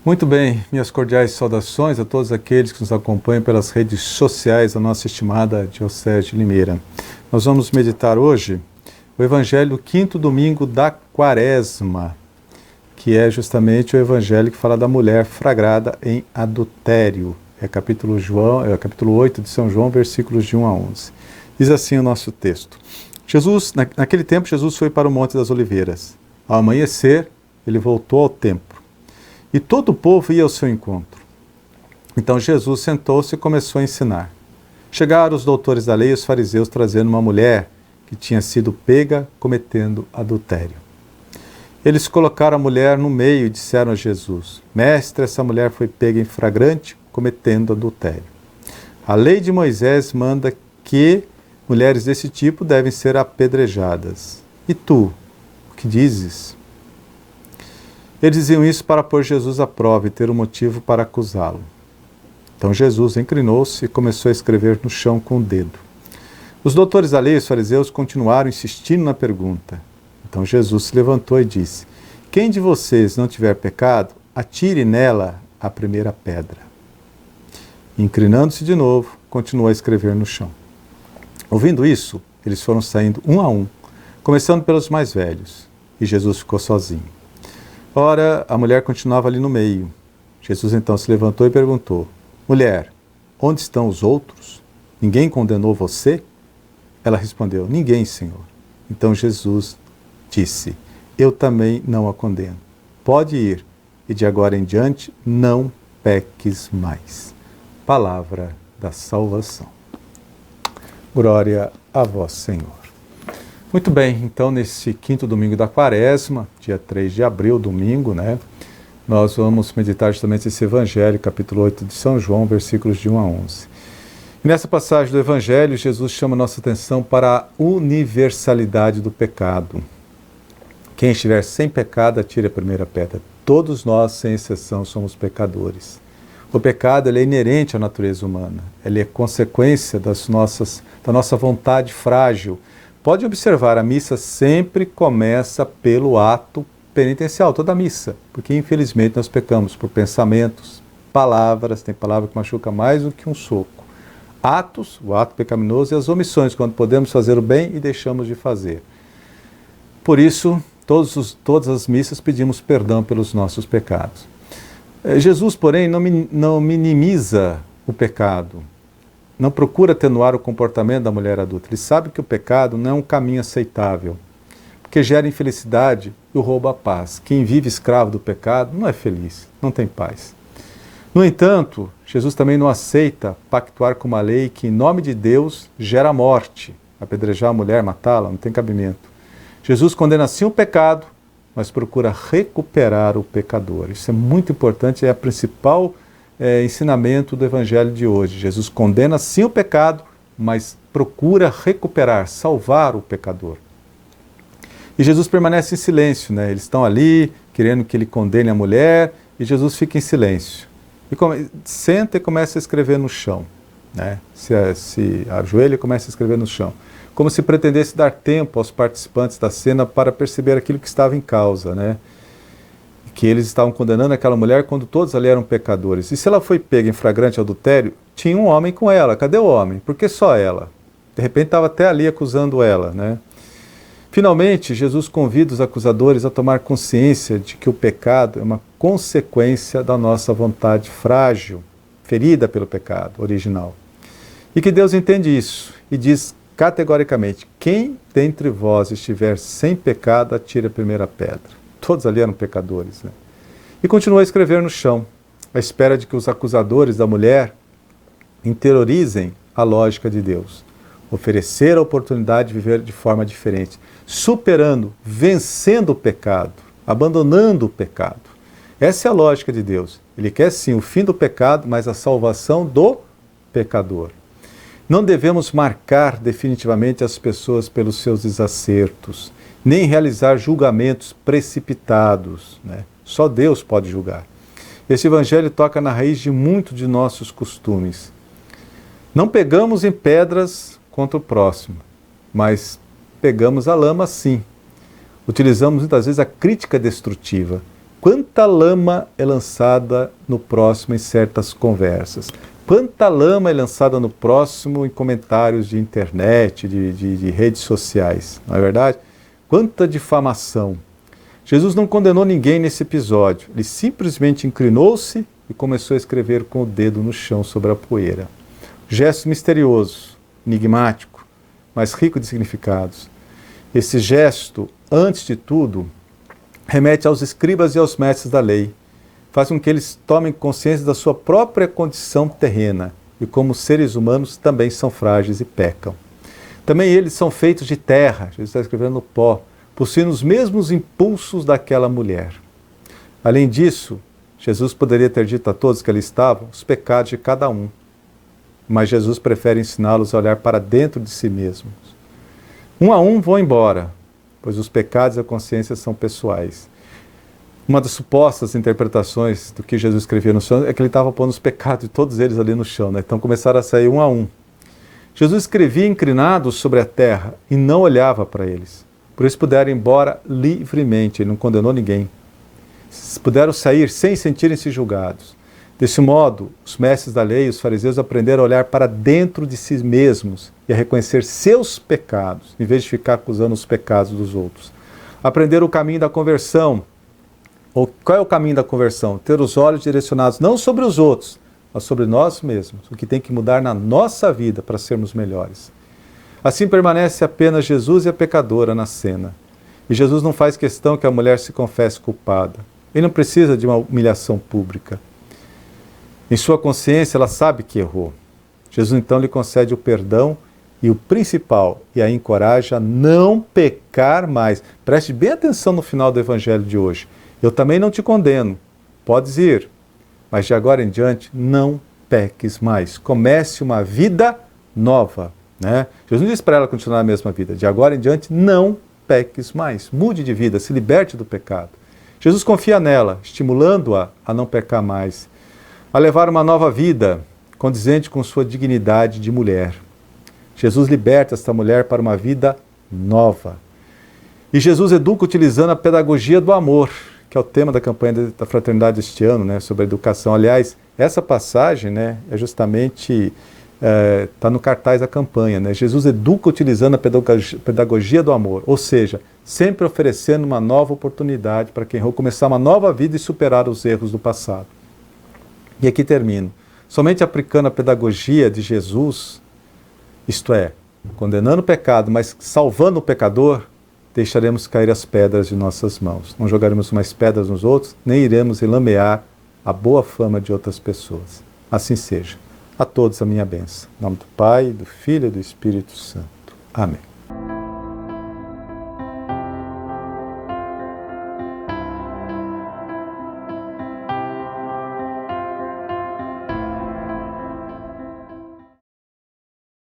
Muito bem, minhas cordiais saudações a todos aqueles que nos acompanham pelas redes sociais da nossa estimada Diocese de Limeira. Nós vamos meditar hoje o Evangelho do quinto domingo da Quaresma, que é justamente o Evangelho que fala da mulher flagrada em adultério. É capítulo 8 de São João, versículos de 1 a 11. Diz assim o nosso texto. Naquele tempo, Jesus foi para o Monte das Oliveiras. Ao amanhecer, ele voltou ao templo. E todo o povo ia ao seu encontro. Então Jesus sentou-se e começou a ensinar. Chegaram os doutores da lei e os fariseus trazendo uma mulher que tinha sido pega cometendo adultério. Eles colocaram a mulher no meio e disseram a Jesus: Mestre, essa mulher foi pega em flagrante cometendo adultério. A lei de Moisés manda que mulheres desse tipo devem ser apedrejadas. E tu, o que dizes? Eles diziam isso para pôr Jesus à prova e ter um motivo para acusá-lo. Então Jesus inclinou-se e começou a escrever no chão com o dedo. Os doutores da lei e os fariseus continuaram insistindo na pergunta. Então Jesus se levantou e disse: Quem de vocês não tiver pecado, atire nela a primeira pedra. Inclinando-se de novo, continuou a escrever no chão. Ouvindo isso, eles foram saindo um a um, começando pelos mais velhos, e Jesus ficou sozinho. Ora, a mulher continuava ali no meio. Jesus então se levantou e perguntou: Mulher, onde estão os outros? Ninguém condenou você? Ela respondeu: Ninguém, Senhor. Então Jesus disse: Eu também não a condeno. Pode ir, e de agora em diante não peques mais. Palavra da salvação. Glória a vós, Senhor. Muito bem, então nesse quinto domingo da Quaresma, dia 3 de abril, domingo, nós vamos meditar justamente esse Evangelho, capítulo 8 de São João, versículos de 1 a 11. E nessa passagem do Evangelho, Jesus chama nossa atenção para a universalidade do pecado. Quem estiver sem pecado, atire a primeira pedra. Todos nós, sem exceção, somos pecadores. O pecado ele é inerente à natureza humana, ele é consequência da nossa vontade frágil. Pode observar, a missa sempre começa pelo ato penitencial, toda a missa, porque infelizmente nós pecamos por pensamentos, palavras, tem palavra que machuca mais do que um soco. Atos, o ato pecaminoso, e as omissões, quando podemos fazer o bem e deixamos de fazer. Por isso, todas as missas pedimos perdão pelos nossos pecados. Jesus, porém, não minimiza o pecado, não procura atenuar o comportamento da mulher adulta. Ele sabe que o pecado não é um caminho aceitável, porque gera infelicidade e rouba a paz. Quem vive escravo do pecado não é feliz, não tem paz. No entanto, Jesus também não aceita pactuar com uma lei que, em nome de Deus, gera morte. Apedrejar a mulher, matá-la, não tem cabimento. Jesus condena sim o pecado, mas procura recuperar o pecador. Isso é muito importante, é o principal ensinamento do Evangelho de hoje. Jesus condena sim o pecado, mas procura recuperar, salvar o pecador. E Jesus permanece em silêncio, Eles estão ali, querendo que ele condene a mulher, e Jesus fica em silêncio. E senta e começa a escrever no chão, Se ajoelha e começa a escrever no chão. Como se pretendesse dar tempo aos participantes da cena para perceber aquilo que estava em causa, Que eles estavam condenando aquela mulher quando todos ali eram pecadores. E se ela foi pega em flagrante adultério, tinha um homem com ela. Cadê o homem? Por que só ela? De repente estava até ali acusando ela, Finalmente, Jesus convida os acusadores a tomar consciência de que o pecado é uma consequência da nossa vontade frágil, ferida pelo pecado original. E que Deus entende isso e diz categoricamente: quem dentre vós estiver sem pecado, atire a primeira pedra. Todos ali eram pecadores. E continuou a escrever no chão, à espera de que os acusadores da mulher interiorizem a lógica de Deus. Oferecer a oportunidade de viver de forma diferente, superando, vencendo o pecado, abandonando o pecado. Essa é a lógica de Deus. Ele quer sim o fim do pecado, mas a salvação do pecador. Não devemos marcar definitivamente as pessoas pelos seus desacertos, nem realizar julgamentos precipitados. Só Deus pode julgar. Esse Evangelho toca na raiz de muitos de nossos costumes. Não pegamos em pedras contra o próximo, mas pegamos a lama sim. Utilizamos muitas vezes a crítica destrutiva quanta lama é lançada no próximo em certas conversas. Quanta lama é lançada no próximo em comentários de internet, de redes sociais, não é verdade? Quanta difamação. Jesus não condenou ninguém nesse episódio. Ele simplesmente inclinou-se e começou a escrever com o dedo no chão sobre a poeira. Gesto misterioso, enigmático, mas rico de significados. Esse gesto, antes de tudo, remete aos escribas e aos mestres da lei. Faz com que eles tomem consciência da sua própria condição terrena e como seres humanos também são frágeis e pecam. Também eles são feitos de terra, Jesus está escrevendo no pó, possuindo os mesmos impulsos daquela mulher. Além disso, Jesus poderia ter dito a todos que ali estavam os pecados de cada um, mas Jesus prefere ensiná-los a olhar para dentro de si mesmos. Um a um vão embora, pois os pecados e a consciência são pessoais. Uma das supostas interpretações do que Jesus escrevia no chão é que ele estava pondo os pecados de todos eles ali no chão, né? Então começaram a sair um a um. Jesus escrevia inclinado sobre a terra e não olhava para eles. Por isso puderam ir embora livremente, ele não condenou ninguém. Puderam sair sem sentirem-se julgados. Desse modo, os mestres da lei e os fariseus aprenderam a olhar para dentro de si mesmos e a reconhecer seus pecados, em vez de ficar acusando os pecados dos outros. Aprenderam o caminho da conversão. Qual é o caminho da conversão? Ter os olhos direcionados não sobre os outros, mas sobre nós mesmos, o que tem que mudar na nossa vida para sermos melhores. Assim permanece apenas Jesus e a pecadora na cena. E Jesus não faz questão que a mulher se confesse culpada. Ele não precisa de uma humilhação pública. Em sua consciência, ela sabe que errou. Jesus então lhe concede o perdão e o principal, e a encoraja a não pecar mais. Preste bem atenção no final do evangelho de hoje. Eu também não te condeno. Podes ir, mas de agora em diante não peques mais. Comece uma vida nova. Né? Jesus não disse para ela continuar a mesma vida. De agora em diante não peques mais. Mude de vida, se liberte do pecado. Jesus confia nela, estimulando-a a não pecar mais, a levar uma nova vida, condizente com sua dignidade de mulher. Jesus liberta esta mulher para uma vida nova. E Jesus educa utilizando a pedagogia do amor, que é o tema da campanha da fraternidade este ano, né, sobre a educação. Aliás, essa passagem, né, é justamente, está no cartaz da campanha. Né? Jesus educa utilizando a pedagogia do amor, ou seja, sempre oferecendo uma nova oportunidade para quem errou começar uma nova vida e superar os erros do passado. E aqui termino. Somente aplicando a pedagogia de Jesus, isto é, condenando o pecado, mas salvando o pecador, deixaremos cair as pedras de nossas mãos. Não jogaremos mais pedras nos outros, nem iremos enlamear a boa fama de outras pessoas. Assim seja. A todos a minha bênção. Em nome do Pai, do Filho e do Espírito Santo. Amém.